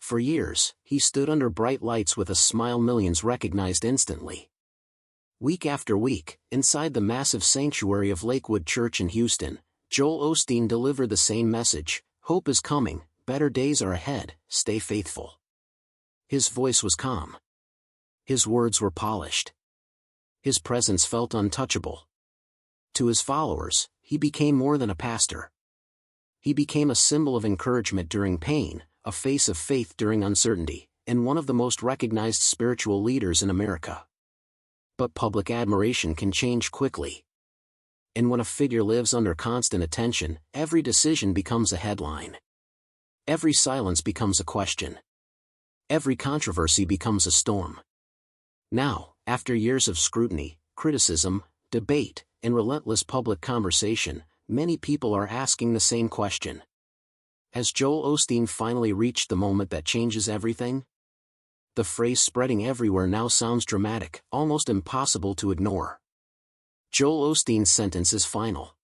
For years, he stood under bright lights with a smile millions recognized instantly. Week after week, inside the massive sanctuary of Lakewood Church in Houston, Joel Osteen delivered the same message: hope is coming, better days are ahead, stay faithful. His voice was calm. His words were polished. His presence felt untouchable. To his followers, he became more than a pastor. He became a symbol of encouragement during pain, a face of faith during uncertainty, and one of the most recognized spiritual leaders in America. But public admiration can change quickly. And when a figure lives under constant attention, every decision becomes a headline. Every silence becomes a question. Every controversy becomes a storm. Now, after years of scrutiny, criticism, debate, and relentless public conversation, many people are asking the same question. Has Joel Osteen finally reached the moment that changes everything? The phrase spreading everywhere now sounds dramatic, almost impossible to ignore. Joel Osteen's sentence is final.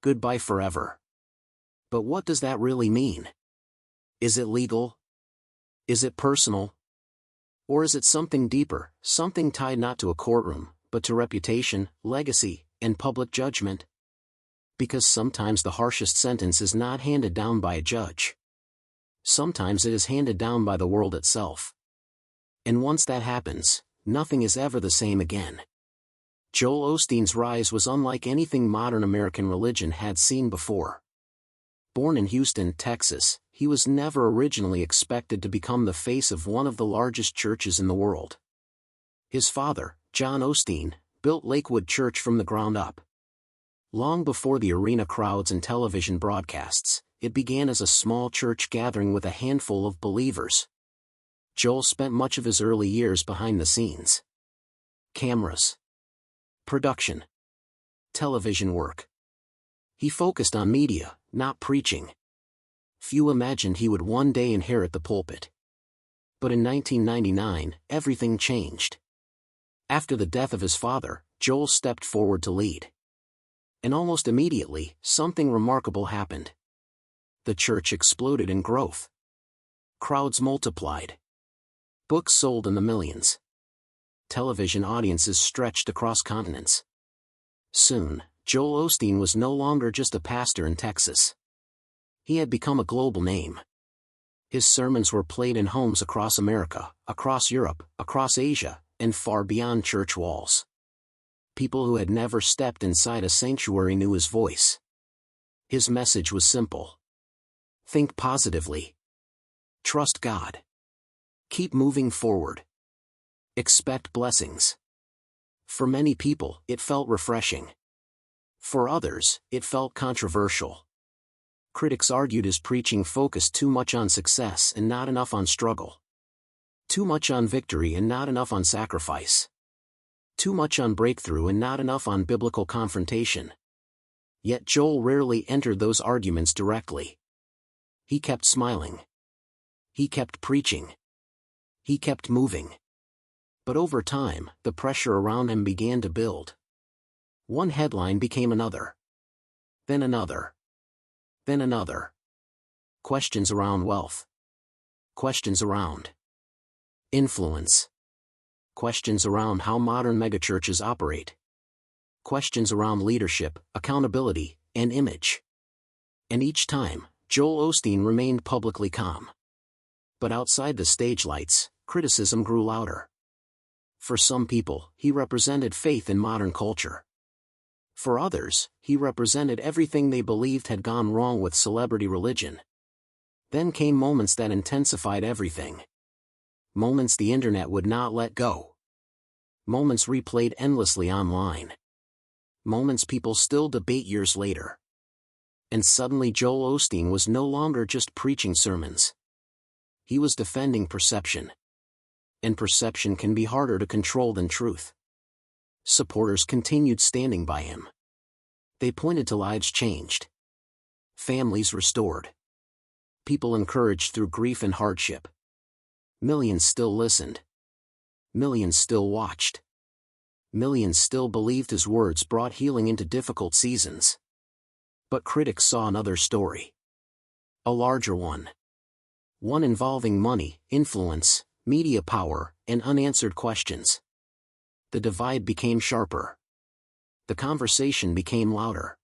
Goodbye forever. But what does that really mean? Is it legal? Is it personal? Or is it something deeper, something tied not to a courtroom, but to reputation, legacy, and public judgment? Because sometimes the harshest sentence is not handed down by a judge. Sometimes it is handed down by the world itself. And once that happens, nothing is ever the same again. Joel Osteen's rise was unlike anything modern American religion had seen before. Born in Houston, Texas, he was never originally expected to become the face of one of the largest churches in the world. His father, John Osteen, built Lakewood Church from the ground up. Long before the arena crowds and television broadcasts, it began as a small church gathering with a handful of believers. Joel spent much of his early years behind the scenes. Cameras, production, television work. He focused on media, not preaching. Few imagined he would one day inherit the pulpit. But in 1999, everything changed. After the death of his father, Joel stepped forward to lead. And almost immediately, something remarkable happened. The church exploded in growth. Crowds multiplied. Books sold in the millions. Television audiences stretched across continents. Soon, Joel Osteen was no longer just a pastor in Texas. He had become a global name. His sermons were played in homes across America, across Europe, across Asia, and far beyond church walls. People who had never stepped inside a sanctuary knew his voice. His message was simple. Think positively. Trust God. Keep moving forward. Expect blessings. For many people, it felt refreshing. For others, it felt controversial. Critics argued his preaching focused too much on success and not enough on struggle. Too much on victory and not enough on sacrifice. Too much on breakthrough and not enough on biblical confrontation. Yet Joel rarely entered those arguments directly. He kept smiling. He kept preaching. He kept moving. But over time, the pressure around him began to build. One headline became another. Then another. Then another. Questions around wealth. Questions around influence. Questions around how modern megachurches operate. Questions around leadership, accountability, and image. And each time, Joel Osteen remained publicly calm. But outside the stage lights, criticism grew louder. For some people, he represented faith in modern culture. For others, he represented everything they believed had gone wrong with celebrity religion. Then came moments that intensified everything. Moments the internet would not let go. Moments replayed endlessly online. Moments people still debate years later. And suddenly Joel Osteen was no longer just preaching sermons. He was defending perception. And perception can be harder to control than truth. Supporters continued standing by him. They pointed to lives changed. Families restored. People encouraged through grief and hardship. Millions still listened. Millions still watched. Millions still believed his words brought healing into difficult seasons. But critics saw another story. A larger one. One involving money, influence, media power, and unanswered questions. The divide became sharper. The conversation became louder.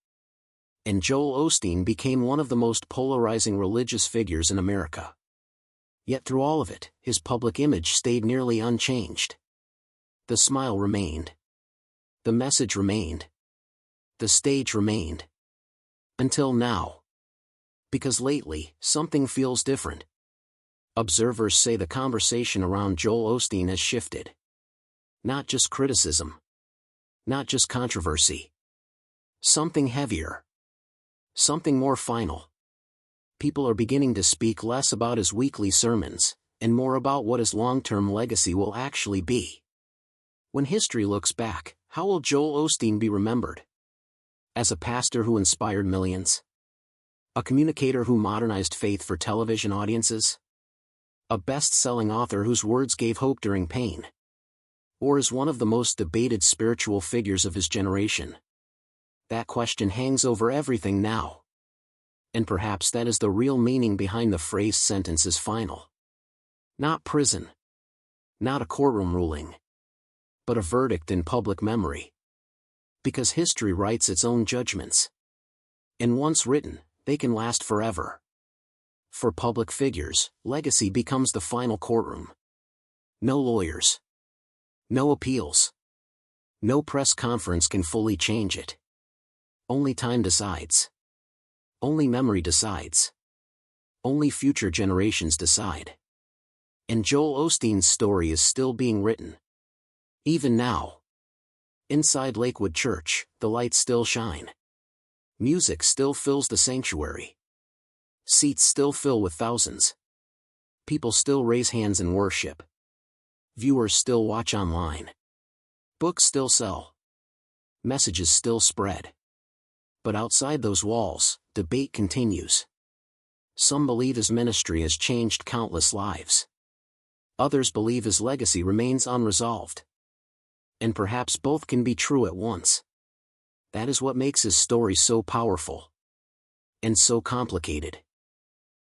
And Joel Osteen became one of the most polarizing religious figures in America. Yet through all of it, his public image stayed nearly unchanged. The smile remained. The message remained. The stage remained. Until now. Because lately, something feels different. Observers say the conversation around Joel Osteen has shifted. Not just criticism. Not just controversy. Something heavier. Something more final. People are beginning to speak less about his weekly sermons, and more about what his long-term legacy will actually be. When history looks back, how will Joel Osteen be remembered? As a pastor who inspired millions? A communicator who modernized faith for television audiences? A best-selling author whose words gave hope during pain? Or as one of the most debated spiritual figures of his generation? That question hangs over everything now. And perhaps that is the real meaning behind the phrase "sentence is final." Not prison. Not a courtroom ruling. But a verdict in public memory. Because history writes its own judgments. And once written, they can last forever. For public figures, legacy becomes the final courtroom. No lawyers. No appeals. No press conference can fully change it. Only time decides. Only memory decides. Only future generations decide. And Joel Osteen's story is still being written. Even now. Inside Lakewood Church, the lights still shine. Music still fills the sanctuary. Seats still fill with thousands. People still raise hands in worship. Viewers still watch online. Books still sell. Messages still spread. But outside those walls, debate continues. Some believe his ministry has changed countless lives. Others believe his legacy remains unresolved. And perhaps both can be true at once. That is what makes his story so powerful. And so complicated.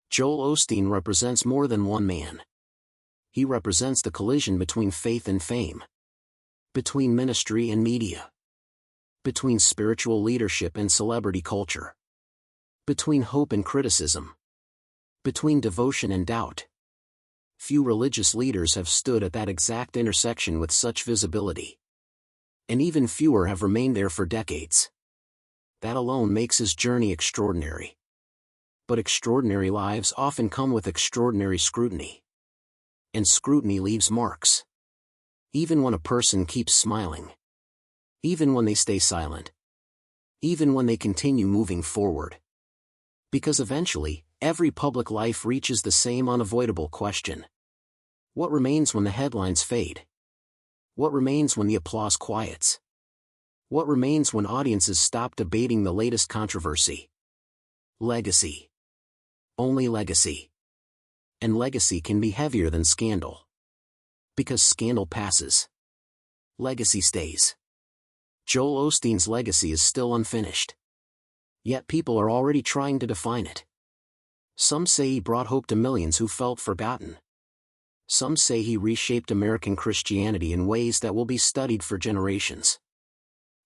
Joel Osteen represents more than one man. He represents the collision between faith and fame. Between ministry and media. Between spiritual leadership and celebrity culture. Between hope and criticism. Between devotion and doubt. Few religious leaders have stood at that exact intersection with such visibility. And even fewer have remained there for decades. That alone makes his journey extraordinary. But extraordinary lives often come with extraordinary scrutiny. And scrutiny leaves marks. Even when a person keeps smiling. Even when they stay silent. Even when they continue moving forward. Because eventually, every public life reaches the same unavoidable question. What remains when the headlines fade? What remains when the applause quiets? What remains when audiences stop debating the latest controversy? Legacy. Only legacy. And legacy can be heavier than scandal. Because scandal passes. Legacy stays. Joel Osteen's legacy is still unfinished. Yet people are already trying to define it. Some say he brought hope to millions who felt forgotten. Some say he reshaped American Christianity in ways that will be studied for generations.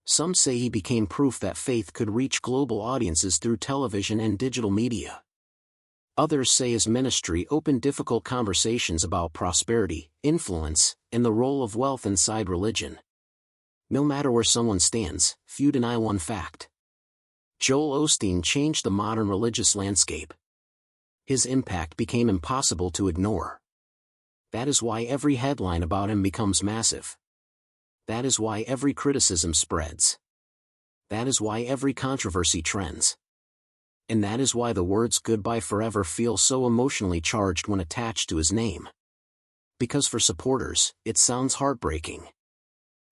Some say he became proof that faith could reach global audiences through television and digital media. Others say his ministry opened difficult conversations about prosperity, influence, and the role of wealth inside religion. No matter where someone stands, few deny one fact. Joel Osteen changed the modern religious landscape. His impact became impossible to ignore. That is why every headline about him becomes massive. That is why every criticism spreads. That is why every controversy trends. And that is why the words "goodbye forever" feel so emotionally charged when attached to his name. Because for supporters, it sounds heartbreaking.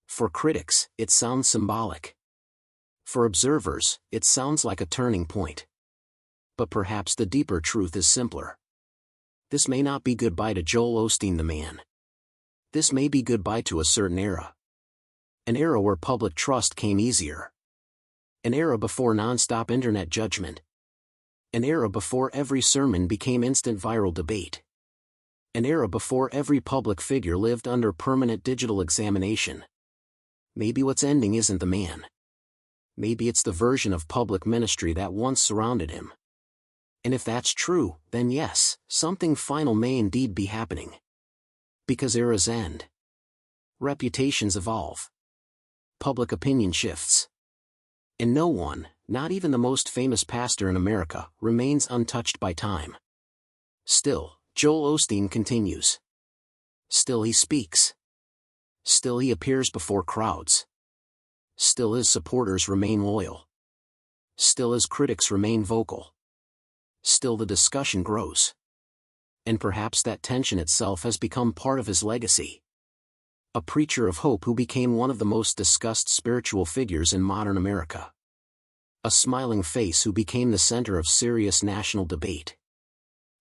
For critics, it sounds symbolic. For observers, it sounds like a turning point. But perhaps the deeper truth is simpler. This may not be goodbye to Joel Osteen the man. This may be goodbye to a certain era. An era where public trust came easier. An era before non-stop internet judgment. An era before every sermon became instant viral debate. An era before every public figure lived under permanent digital examination. Maybe what's ending isn't the man. Maybe it's the version of public ministry that once surrounded him. And if that's true, then yes, something final may indeed be happening. Because eras end. Reputations evolve. Public opinion shifts. And no one, not even the most famous pastor in America, remains untouched by time. Still, Joel Osteen continues. Still he speaks. Still he appears before crowds. Still his supporters remain loyal. Still his critics remain vocal. Still the discussion grows. And perhaps that tension itself has become part of his legacy. A preacher of hope who became one of the most discussed spiritual figures in modern America. A smiling face who became the center of serious national debate.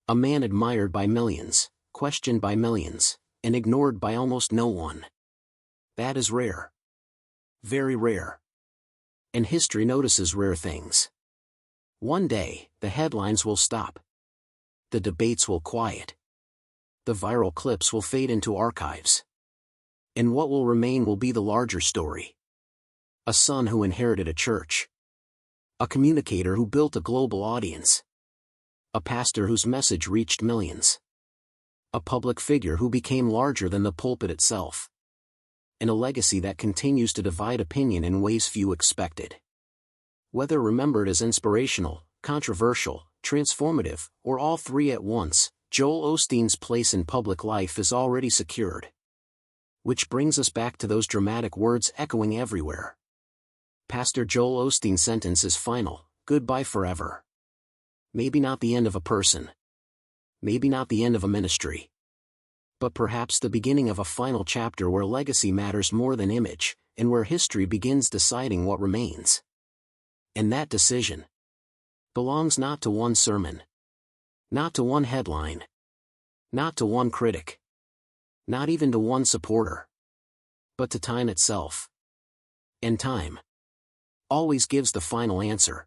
A man admired by millions, questioned by millions, and ignored by almost no one. That is rare. Very rare. And history notices rare things. One day, the headlines will stop. The debates will quiet. The viral clips will fade into archives. And what will remain will be the larger story. A son who inherited a church. A communicator who built a global audience. A pastor whose message reached millions. A public figure who became larger than the pulpit itself. And a legacy that continues to divide opinion in ways few expected. Whether remembered as inspirational, controversial, transformative, or all three at once, Joel Osteen's place in public life is already secured. Which brings us back to those dramatic words echoing everywhere. Pastor Joel Osteen's sentence is final: goodbye forever. Maybe not the end of a person. Maybe not the end of a ministry. But perhaps the beginning of a final chapter where legacy matters more than image, and where history begins deciding what remains. And that decision belongs not to one sermon, not to one headline, not to one critic, not even to one supporter, but to time itself. And time always gives the final answer.